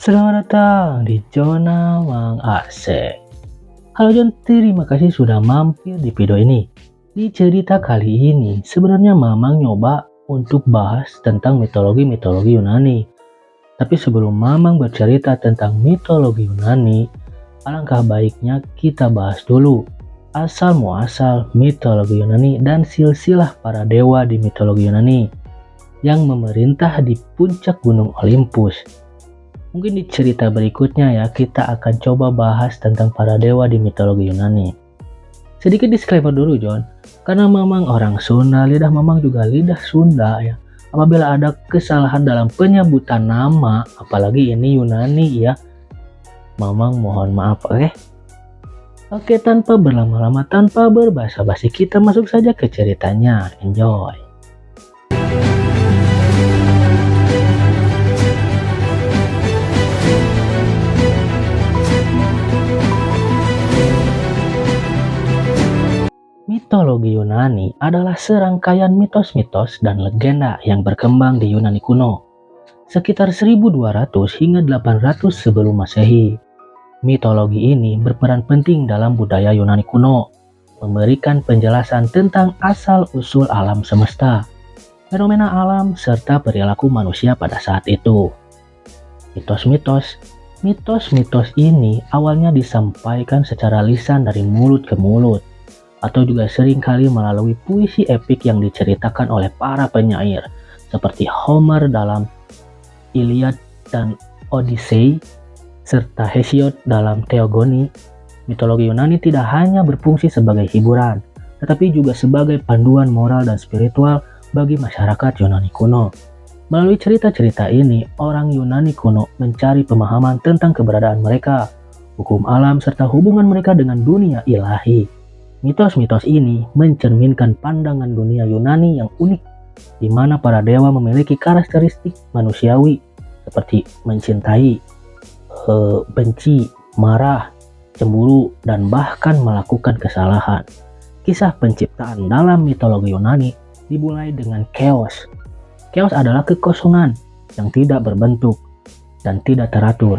Selamat datang di Zona Mang Asik. Halo John, terima kasih sudah mampir di video ini. Di cerita kali ini, sebenarnya Mamang nyoba untuk bahas tentang mitologi-mitologi Yunani. Tapi sebelum Mamang bercerita tentang mitologi Yunani, alangkah baiknya kita bahas dulu asal muasal mitologi Yunani dan silsilah para dewa di mitologi Yunani yang memerintah di puncak gunung Olympus. Mungkin di cerita berikutnya ya kita akan coba bahas tentang para dewa di mitologi Yunani. Sedikit disclaimer dulu John, karena Mamang orang Sunda, lidah Mamang juga lidah Sunda ya. Apabila ada kesalahan dalam penyebutan nama, apalagi ini Yunani ya, Mamang mohon maaf oke? Oke, tanpa berlama-lama, tanpa berbasa-basi, kita masuk saja ke ceritanya. Enjoy! Mitologi Yunani adalah serangkaian mitos-mitos dan legenda yang berkembang di Yunani kuno, sekitar 1200 hingga 800 sebelum Masehi. Mitologi ini berperan penting dalam budaya Yunani kuno, memberikan penjelasan tentang asal-usul alam semesta, fenomena alam, serta perilaku manusia pada saat itu. Mitos-mitos ini awalnya disampaikan secara lisan dari mulut ke mulut, atau juga seringkali melalui puisi epik yang diceritakan oleh para penyair, seperti Homer dalam Iliad dan Odyssey, serta Hesiod dalam Theogony. Mitologi Yunani tidak hanya berfungsi sebagai hiburan, tetapi juga sebagai panduan moral dan spiritual bagi masyarakat Yunani kuno. Melalui cerita-cerita ini, orang Yunani kuno mencari pemahaman tentang keberadaan mereka, hukum alam, serta hubungan mereka dengan dunia ilahi. Mitos-mitos ini mencerminkan pandangan dunia Yunani yang unik, di mana para dewa memiliki karakteristik manusiawi seperti mencintai, benci, marah, cemburu, dan bahkan melakukan kesalahan. Kisah penciptaan dalam mitologi Yunani dimulai dengan chaos. Chaos adalah kekosongan yang tidak berbentuk dan tidak teratur.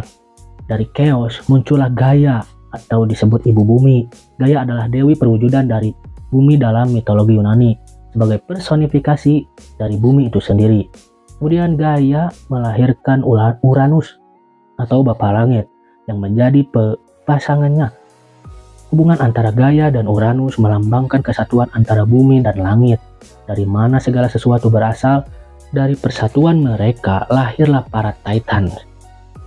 Dari chaos muncullah Gaia, atau disebut ibu bumi. Gaia adalah dewi perwujudan dari bumi dalam mitologi Yunani, sebagai personifikasi dari bumi itu sendiri. Kemudian Gaia melahirkan Uranus atau Bapa Langit yang menjadi pasangannya. Hubungan antara Gaia dan Uranus melambangkan kesatuan antara bumi dan langit. Dari mana segala sesuatu berasal, dari persatuan mereka lahirlah para Titan,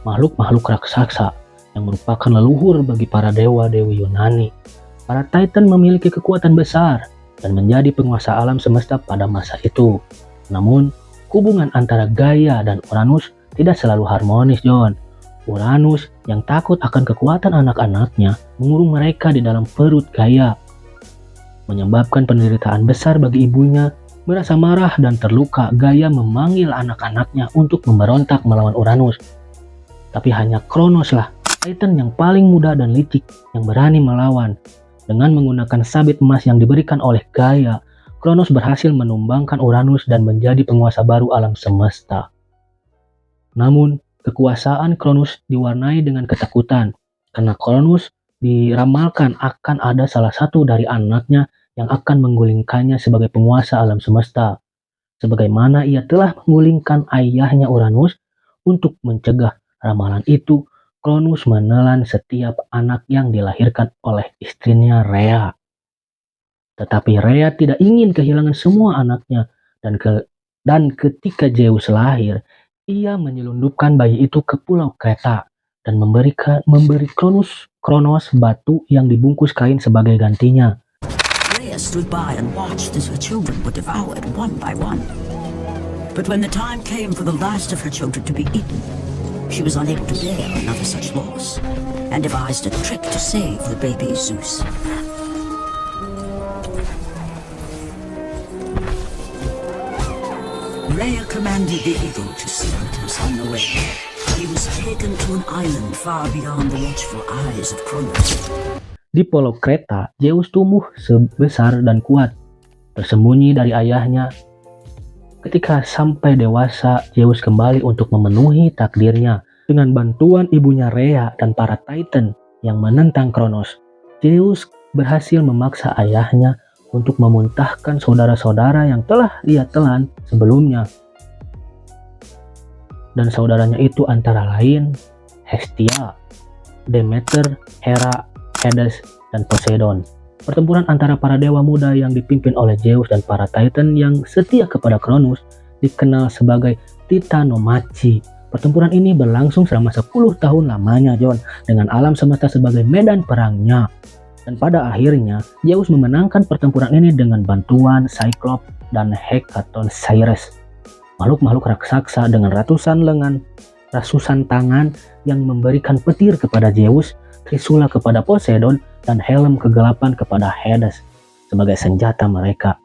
makhluk-makhluk raksasa yang merupakan leluhur bagi para dewa-dewi Yunani. Para Titan memiliki kekuatan besar dan menjadi penguasa alam semesta pada masa itu. Namun, hubungan antara Gaia dan Uranus tidak selalu harmonis, John. Uranus yang takut akan kekuatan anak-anaknya mengurung mereka di dalam perut Gaia, menyebabkan penderitaan besar bagi ibunya. Merasa marah dan terluka, Gaia memanggil anak-anaknya untuk memberontak melawan Uranus. Tapi hanya Kronos lah, Titan yang paling muda dan licik yang berani melawan. Dengan menggunakan sabit emas yang diberikan oleh Gaia, Kronos berhasil menumbangkan Uranus dan menjadi penguasa baru alam semesta. Namun, kekuasaan Kronos diwarnai dengan ketakutan, karena Kronos diramalkan akan ada salah satu dari anaknya yang akan menggulingkannya sebagai penguasa alam semesta. Sebagaimana ia telah menggulingkan ayahnya Uranus. Untuk mencegah ramalan itu, Kronos menelan setiap anak yang dilahirkan oleh istrinya Rhea. Tetapi Rhea tidak ingin kehilangan semua anaknya, dan ketika Zeus lahir, ia menyelundupkan bayi itu ke pulau Kreta dan memberi Kronos batu yang dibungkus kain sebagai gantinya. Rhea stood by and watched as her children were devoured one by one. But when the time came for the last of her children to be eaten, she was unable to bear another such loss, and devised a trick to save the baby Zeus. Rhea commanded the eagle to send her son away. He was taken to an island far beyond the watchful eyes of Kronos. Di pulau Kreta, Zeus tumbuh sebesar dan kuat, tersembunyi dari ayahnya. Ketika sampai dewasa, Zeus kembali untuk memenuhi takdirnya Dengan bantuan ibunya Rhea dan para Titan yang menentang Kronos, Zeus berhasil memaksa ayahnya untuk memuntahkan saudara-saudara yang telah ia telan sebelumnya. Dan saudaranya itu antara lain Hestia, Demeter, Hera, Hades, dan Poseidon. Pertempuran antara para dewa muda yang dipimpin oleh Zeus dan para Titan yang setia kepada Kronos dikenal sebagai Titanomachi. Pertempuran ini berlangsung selama 10 tahun lamanya, John, dengan alam semesta sebagai medan perangnya. Dan pada akhirnya, Zeus memenangkan pertempuran ini dengan bantuan Cyclops dan Hecatoncyrus, makhluk-makhluk raksasa dengan ratusan tangan yang memberikan petir kepada Zeus, trisula kepada Poseidon, dan helm kegelapan kepada Hades sebagai senjata mereka.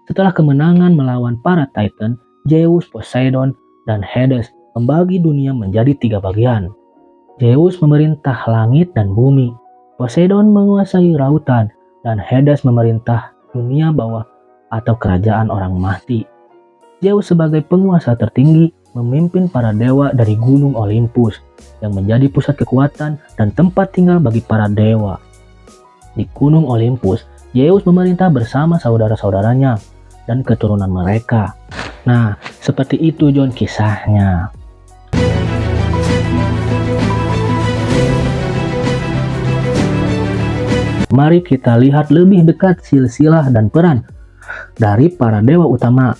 Setelah kemenangan melawan para Titan, Zeus, Poseidon, dan Hades membagi dunia menjadi 3 bagian. Zeus memerintah langit dan bumi, Poseidon menguasai lautan, dan Hades memerintah dunia bawah atau kerajaan orang mati. Zeus sebagai penguasa tertinggi memimpin para dewa dari gunung Olympus yang menjadi pusat kekuatan dan tempat tinggal bagi para dewa. Di gunung Olympus, Zeus memerintah bersama saudara-saudaranya dan keturunan mereka. Nah, seperti itu John kisahnya. Mari kita lihat lebih dekat silsilah dan peran dari para dewa utama.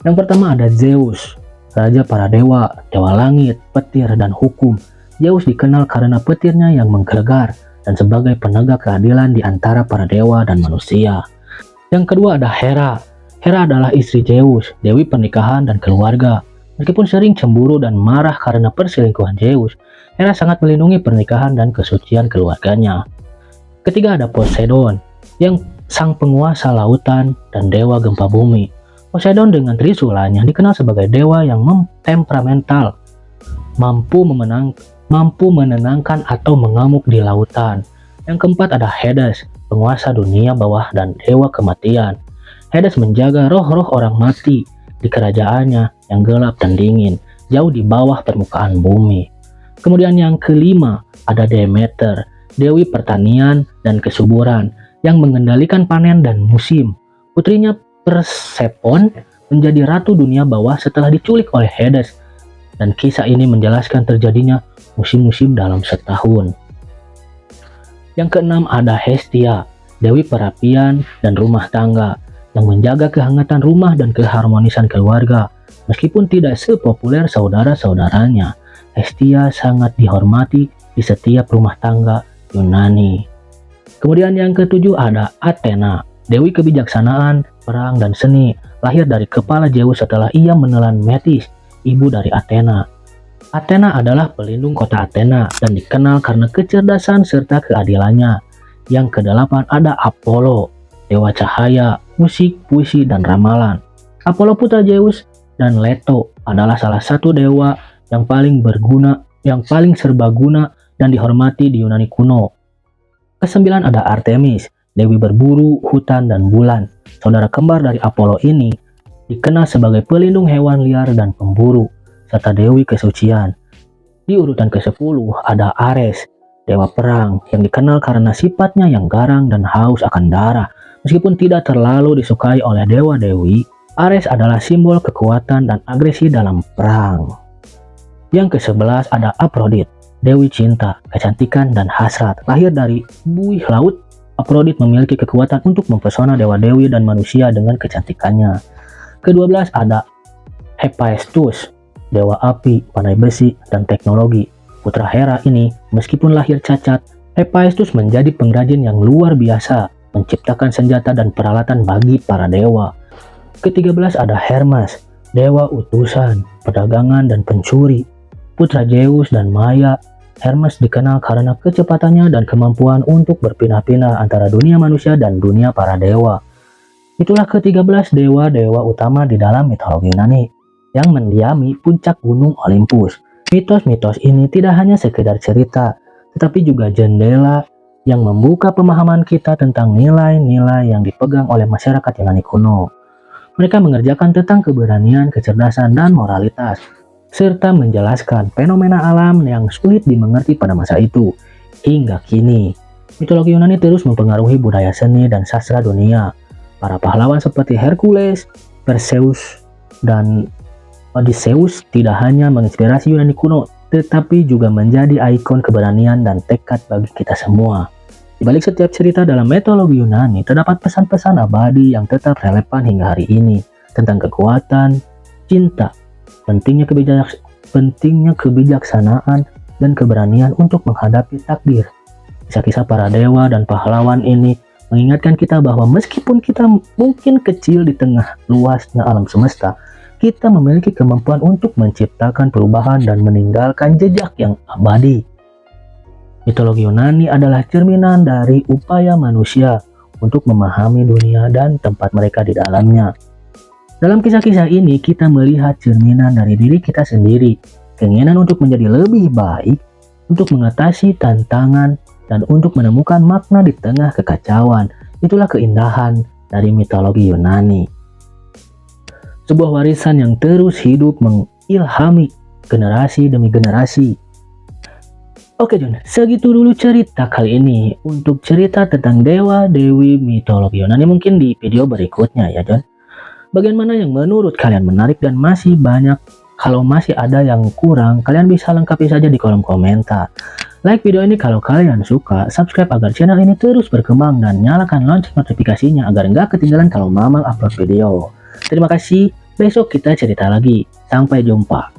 Yang pertama ada Zeus, raja para dewa, dewa langit, petir, dan hukum. Zeus dikenal karena petirnya yang menggelegar dan sebagai penegak keadilan di antara para dewa dan manusia. Yang kedua ada Hera. Hera adalah istri Zeus, dewi pernikahan dan keluarga. Meskipun sering cemburu dan marah karena perselingkuhan Zeus, Hera sangat melindungi pernikahan dan kesucian keluarganya. Ketiga ada Poseidon, yang sang penguasa lautan dan dewa gempa bumi. Poseidon dengan trisulanya dikenal sebagai dewa yang temperamental, mampu menenangkan atau mengamuk di lautan. Yang keempat ada Hades, penguasa dunia bawah dan dewa kematian. Hades menjaga roh-roh orang mati di kerajaannya yang gelap dan dingin, jauh di bawah permukaan bumi. Kemudian yang kelima ada Demeter, dewi pertanian dan kesuburan yang mengendalikan panen dan musim. Putrinya Persephone menjadi ratu dunia bawah setelah diculik oleh Hades, dan kisah ini menjelaskan terjadinya musim-musim dalam setahun. Yang keenam ada Hestia, dewi perapian dan rumah tangga yang menjaga kehangatan rumah dan keharmonisan keluarga. Meskipun tidak sepopuler saudara-saudaranya, Hestia sangat dihormati di setiap rumah tangga Yunani. Kemudian yang ketujuh ada Athena, dewi kebijaksanaan, perang, dan seni, lahir dari kepala Zeus setelah ia menelan Metis, ibu dari Athena. Athena adalah pelindung kota Athena dan dikenal karena kecerdasan serta keadilannya. Yang kedelapan ada Apollo, dewa cahaya, musik, puisi, dan ramalan. Apollo putra Zeus dan Leto adalah salah satu dewa yang paling serbaguna dan dihormati di Yunani kuno. Kesembilan ada Artemis, dewi berburu, hutan, dan bulan. Saudara kembar dari Apollo ini dikenal sebagai pelindung hewan liar dan pemburu, serta dewi kesucian. Di urutan ke-10 ada Ares, dewa perang yang dikenal karena sifatnya yang garang dan haus akan darah. Meskipun tidak terlalu disukai oleh dewa-dewi, Ares adalah simbol kekuatan dan agresi dalam perang. Yang ke-11 ada Aphrodite, dewi cinta, kecantikan, dan hasrat. Lahir dari buih laut, Aphrodite memiliki kekuatan untuk mempesona dewa-dewi dan manusia dengan kecantikannya. Ke-12 ada Hephaestus, dewa api, pandai besi, dan teknologi. Putra Hera ini, meskipun lahir cacat, Hephaestus menjadi pengrajin yang luar biasa, menciptakan senjata dan peralatan bagi para dewa. Ke-13 ada Hermes, dewa utusan, perdagangan, dan pencuri. Putra Zeus dan Maya, Hermes dikenal karena kecepatannya dan kemampuan untuk berpindah-pindah antara dunia manusia dan dunia para dewa. Itulah ke-13 dewa-dewa utama di dalam mitologi Yunani yang mendiami puncak gunung Olympus. Mitos-mitos ini tidak hanya sekedar cerita, tetapi juga jendela yang membuka pemahaman kita tentang nilai-nilai yang dipegang oleh masyarakat Yunani kuno. Mereka mengerjakan tentang keberanian, kecerdasan, dan moralitas. serta menjelaskan fenomena alam yang sulit dimengerti pada masa itu. Hingga kini, mitologi Yunani terus mempengaruhi budaya seni dan sastra dunia. Para pahlawan seperti Hercules, Perseus, dan Odysseus tidak hanya menginspirasi Yunani kuno, tetapi juga menjadi ikon keberanian dan tekad bagi kita semua. Di balik setiap cerita dalam mitologi Yunani, terdapat pesan-pesan abadi yang tetap relevan hingga hari ini, tentang kekuatan, cinta, pentingnya kebijaksanaan, dan keberanian untuk menghadapi takdir. Kisah-kisah para dewa dan pahlawan ini mengingatkan kita bahwa meskipun kita mungkin kecil di tengah luasnya alam semesta, kita memiliki kemampuan untuk menciptakan perubahan dan meninggalkan jejak yang abadi. Mitologi Yunani adalah cerminan dari upaya manusia untuk memahami dunia dan tempat mereka di dalamnya. Dalam kisah-kisah ini, kita melihat cerminan dari diri kita sendiri, keinginan untuk menjadi lebih baik, untuk mengatasi tantangan, dan untuk menemukan makna di tengah kekacauan. Itulah keindahan dari mitologi Yunani. Sebuah warisan yang terus hidup mengilhami generasi demi generasi. Oke John, segitu dulu cerita kali ini. Untuk cerita tentang dewa-dewi mitologi Yunani mungkin di video berikutnya ya John. Bagian mana yang menurut kalian menarik dan masih banyak, kalau masih ada yang kurang, kalian bisa lengkapi saja di kolom komentar. Like video ini kalau kalian suka, subscribe agar channel ini terus berkembang, dan nyalakan lonceng notifikasinya agar nggak ketinggalan kalau Mamang upload video. Terima kasih, besok kita cerita lagi. Sampai jumpa.